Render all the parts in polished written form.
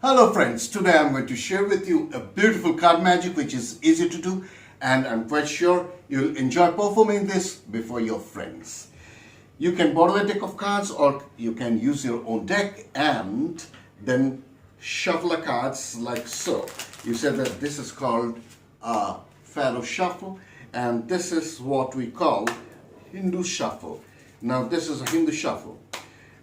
Hello friends, today I'm going to share with you a beautiful card magic which is easy to do, and I'm quite sure you'll enjoy performing this before your friends. You can borrow a deck of cards or you can use your own deck and then shuffle the cards like so. You said that this is called a Pharaoh shuffle and this is what we call Hindu shuffle. Now this is a Hindu shuffle.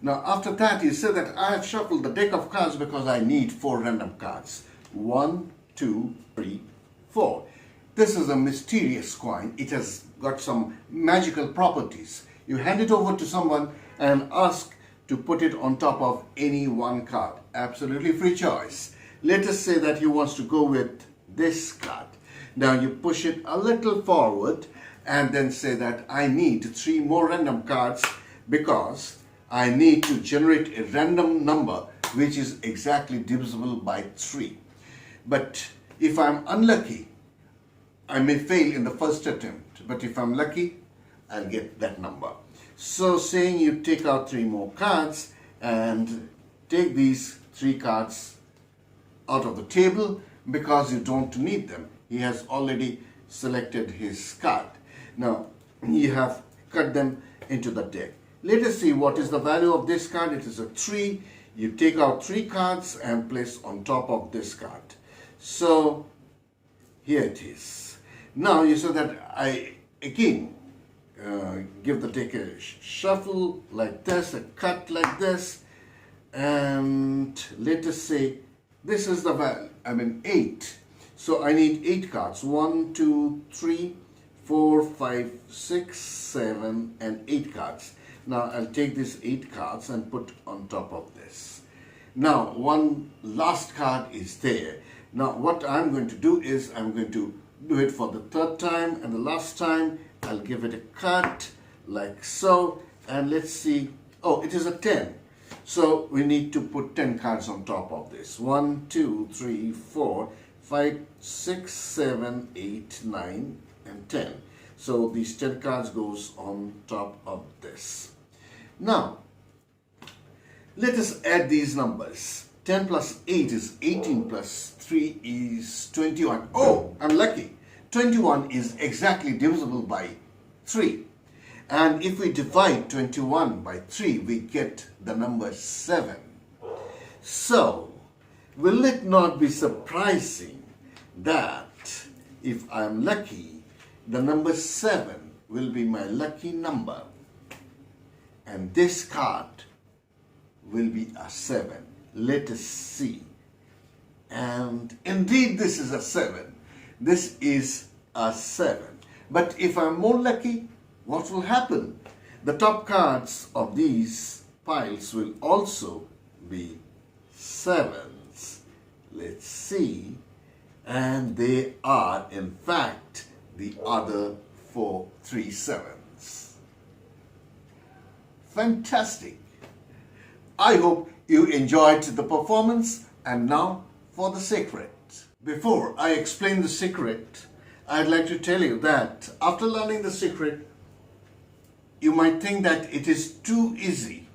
Now after that you say that I have shuffled the deck of cards because I need 4 random cards. 1, 2, 3, 4. This is a mysterious coin. It has got some magical properties. You hand it over to someone and ask to put it on top of any one card. Absolutely free choice. Let us say that he wants to go with this card. Now you push it a little forward and then say that I need 3 more random cards because I need to generate a random number which is exactly divisible by 3. But if I'm unlucky, I may fail in the first attempt. But if I'm lucky, I'll get that number. So saying you take out 3 more cards and take these 3 cards out of the table because you don't need them. He has already selected his card. Now you have cut them into the deck. Let us see what is the value of this card. It is a 3. You take out 3 cards and place on top of this card. So here it is. Now you say that I again give the deck a shuffle like this, a cut like this, and let us say this is the value, 8. So I need 8 cards. 1, 2, 3, 4, 5, 6, 7 and 8 cards. Now I'll take these 8 cards and put on top of this. Now one last card is there. Now what I'm going to do is I'm going to do it for the 3rd time, and the last time I'll give it a cut like so, and let's see. Oh, it is a 10. So we need to put 10 cards on top of this. 1, 2, 3, 4, 5, 6, 7, 8, 9 and 10. So these 10 cards goes on top of this. Now, let us add these numbers. 10 plus 8 is 18 plus 3 is 21. Oh, I'm lucky. 21 is exactly divisible by 3. And if we divide 21 by 3, we get the number 7. So, will it not be surprising that if I'm lucky, the number 7 will be my lucky number? And this card will be a 7. Let us see. And indeed this is a 7. This is a 7. But if I'm more lucky, what will happen? The top cards of these piles will also be 7s. Let's see. And they are in fact the other 3 7s. Fantastic. I hope you enjoyed the performance, and now for the secret. Before I explain the secret, I'd like to tell you that after learning the secret, you might think that it is too easy,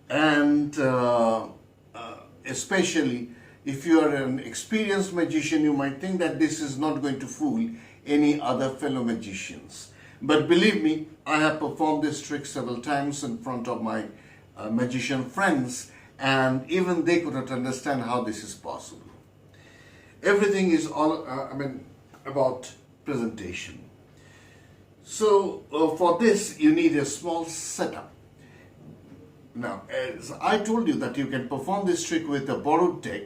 and especially if you are an experienced magician, you might think that this is not going to fool any other fellow magicians. But believe me, I have performed this trick several times in front of my magician friends, and even they could not understand how this is possible. Everything is all about presentation. So for this you need a small setup. Now, as I told you that you can perform this trick with a borrowed deck,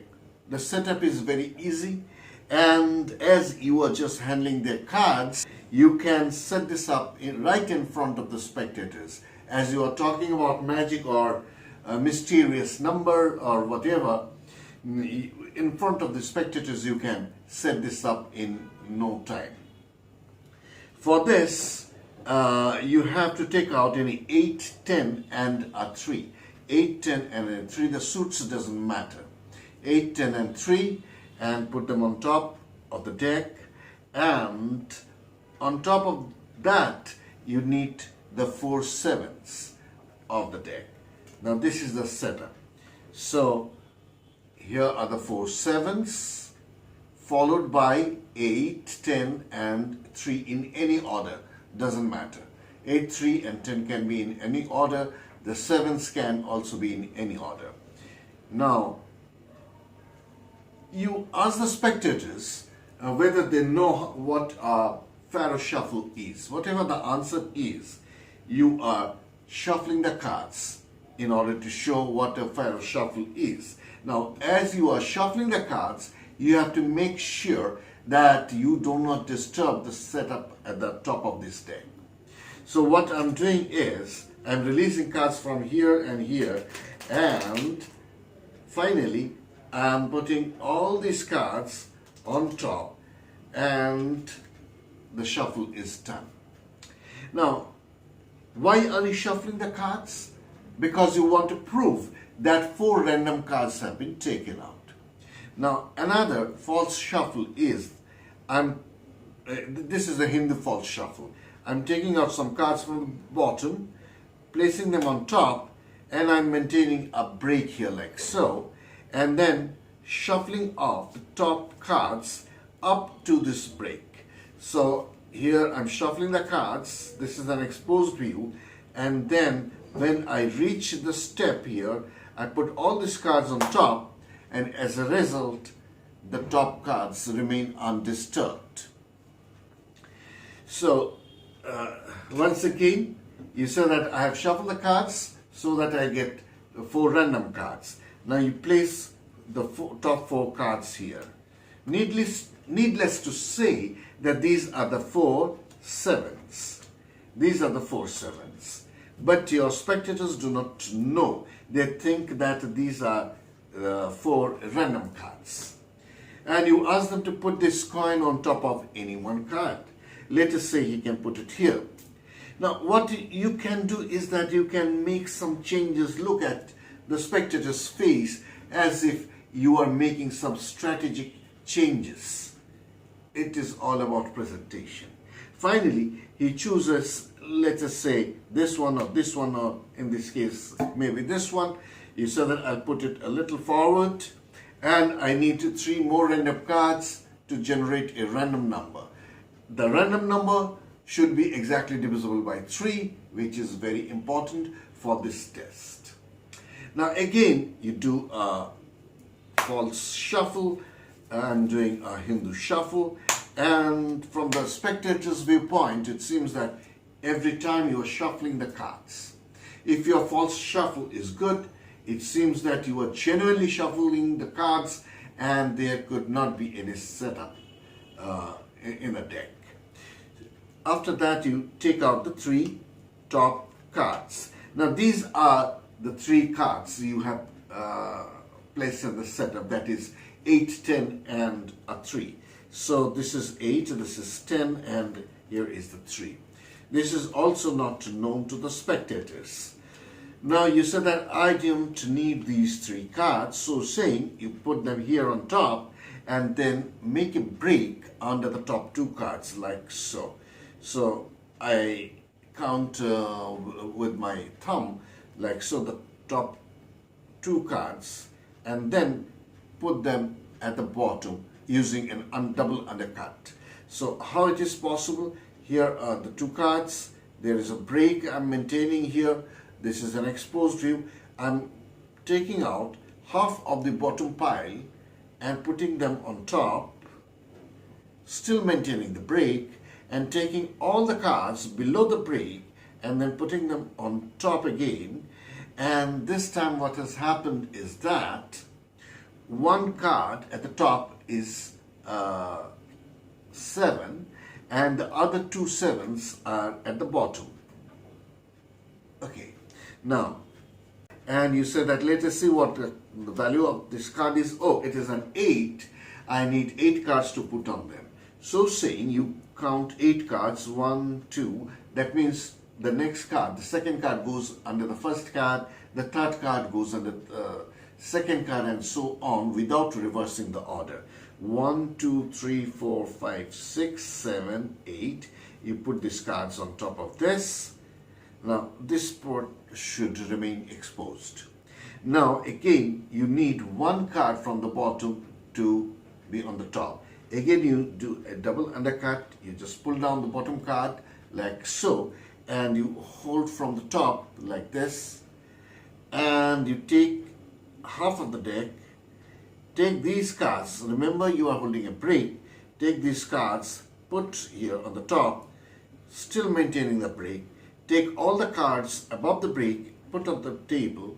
the setup is very easy, and as you are just handling their cards, you can set this up right in front of the spectators. As you are talking about magic or a mysterious number or whatever, in front of the spectators you can set this up in no time. For this, you have to take out any 8, 10 and a 3. 8, 10 and a 3, the suits doesn't matter. 8, 10 and 3, and put them on top of the deck, and on top of that you need the 4 7s of the deck. Now this is the setup. So here are the 4 sevens, followed by 8, 10 and 3 in any order, doesn't matter. 8, 3 and 10 can be in any order. The sevens can also be in any order. Now, you ask the spectators whether they know what a Pharaoh shuffle is. Whatever the answer is, you are shuffling the cards in order to show what a Pharaoh shuffle is. Now, as you are shuffling the cards, you have to make sure that you do not disturb the setup at the top of this deck. So what I'm doing is, I'm releasing cards from here and here, and finally, I'm putting all these cards on top, and the shuffle is done. Now, why are you shuffling the cards? Because you want to prove that 4 random cards have been taken out. Now, another false shuffle is, this is a Hindu false shuffle. I'm taking out some cards from the bottom, placing them on top, and I'm maintaining a break here like so, and then shuffling off the top cards up to this break. So here I'm shuffling the cards, this is an exposed view, and then when I reach the step here, I put all these cards on top, and as a result, the top cards remain undisturbed. So once again, you say that I have shuffled the cards so that I get 4 random cards. Now you place the top 4 cards here. Needless to say that these are the 4 sevens. These are the 4 sevens. But your spectators do not know. They think that these are 4 random cards. And you ask them to put this coin on top of any one card. Let us say he can put it here. Now what you can do is that you can make some changes. Look at the spectator's face as if you are making some strategic changes. It is all about presentation. Finally, he chooses, let us say, this one, or in this case, maybe this one. You said that I'll put it a little forward, and I need 3 more random cards to generate a random number. The random number should be exactly divisible by 3, which is very important for this test. Now again, you do a false shuffle. I'm doing a Hindu shuffle, and from the spectator's viewpoint, it seems that every time you are shuffling the cards, if your false shuffle is good, it seems that you are genuinely shuffling the cards and there could not be any setup in a deck. After that, you take out the 3 top cards. Now these are the 3 cards you have placed in the setup, that is 8, 10 and a 3. So this is 8, this is 10, and here is the 3. This is also not known to the spectators. Now you said that I don't need these 3 cards, so saying you put them here on top and then make a break under the top 2 cards like so. So I count with my thumb like so, the top 2 cards, and then put them at the bottom using an double undercut. So how it is possible? Here are the 2 cards. There is a break I'm maintaining here. This is an exposed view. I'm taking out half of the bottom pile and putting them on top, still maintaining the break, and taking all the cards below the break and then putting them on top again. And this time what has happened is that 1 card at the top is 7 and the other 2 sevens are at the bottom. Okay, now, and you said that let us see what the value of this card is. Oh, it is an 8. I need 8 cards to put on them. So saying, you count 8 cards, 1, 2, that means the next card, the second card goes under the first card, the third card goes under the second card, and so on without reversing the order. 1, 2, 3, 4, 5, 6, 7, 8. You put these cards on top of this. Now this part should remain exposed. Now again, you need one card from the bottom to be on the top. Again, you do a double undercut. You just pull down the bottom card like so, and you hold from the top like this, and you take half of the deck. Take these cards. Remember, you are holding a break. Take these cards, put here on the top, still maintaining the break. Take all the cards above the break, put on the table,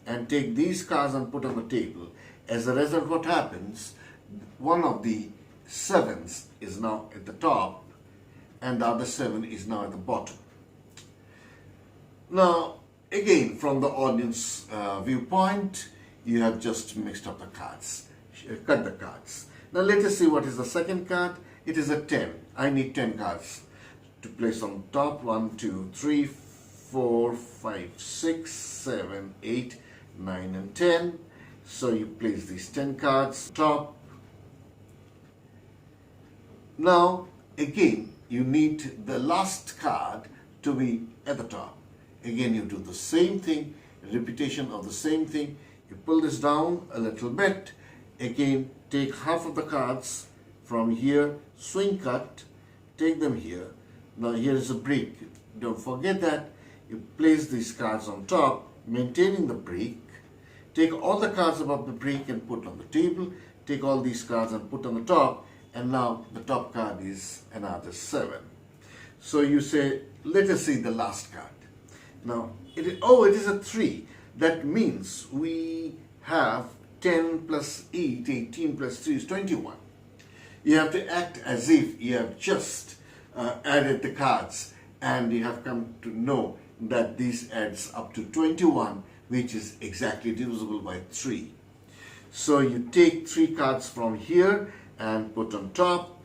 and take these cards and put on the table. As a result, what happens? One of the sevens is now at the top, and the other seven is now at the bottom. Now, again, from the audience viewpoint, you have just mixed up the cards, cut the cards. Now let us see what is the second card. It is a 10. I need 10 cards to place on top. 1, 2, 3, 4, 5, 6, 7, 8, 9 and 10. So you place these 10 cards top. Now again, you need the last card to be at the top. Again, you do the same thing, repetition of the same thing. You pull this down a little bit. Again, take half of the cards from here, swing cut, take them here. Now here is a break. Don't forget that. You place these cards on top, maintaining the break. Take all the cards above the break and put on the table. Take all these cards and put on the top. And now the top card is another 7. So you say, let us see the last card. Now, it is a 3. That means we have 10 plus 8, 18 plus 3 is 21. You have to act as if you have just added the cards, and you have come to know that this adds up to 21, which is exactly divisible by 3. So you take 3 cards from here and put on top.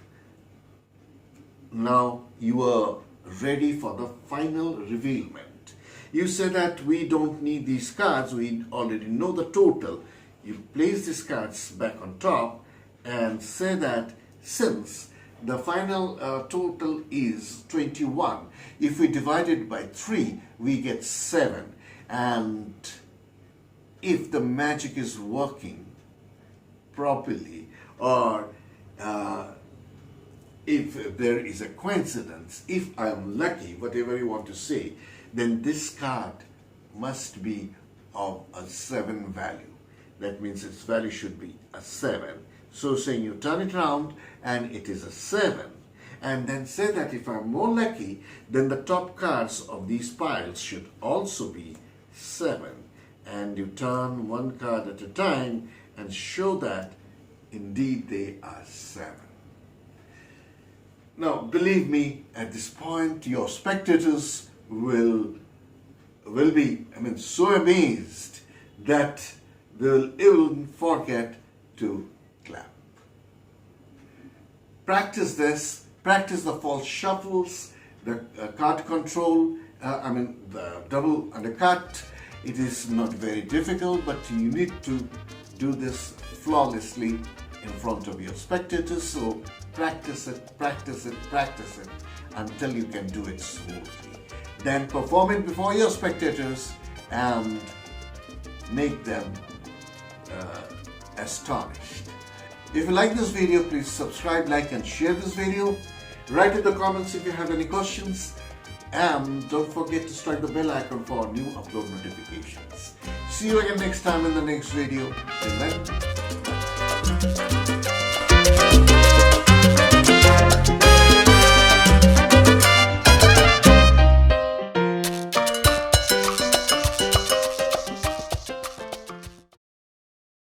Now you are ready for the final revealment. You say that we don't need these cards, we already know the total. You place these cards back on top and say that since the final total is 21, if we divide it by 3, we get 7. And if the magic is working properly, or if there is a coincidence, if I am lucky, whatever you want to say, then this card must be of a 7 value. That means its value should be a 7. So saying you turn it around and it is a 7. And then say that if I'm more lucky, then the top cards of these piles should also be 7. And you turn one card at a time and show that indeed they are 7. Now, believe me, at this point, your spectators will be, so amazed that they'll even forget to clap. Practice this. Practice the false shuffles, the card control, the double undercut. It is not very difficult, but you need to do this flawlessly in front of your spectators. So practice it, practice it, practice it until you can do it smoothly. Then perform it before your spectators and make them astonished. If you like this video, please subscribe, like and share this video. Write in the comments if you have any questions, and don't forget to strike the bell icon for new upload notifications. See you again next time in the next video. Till then.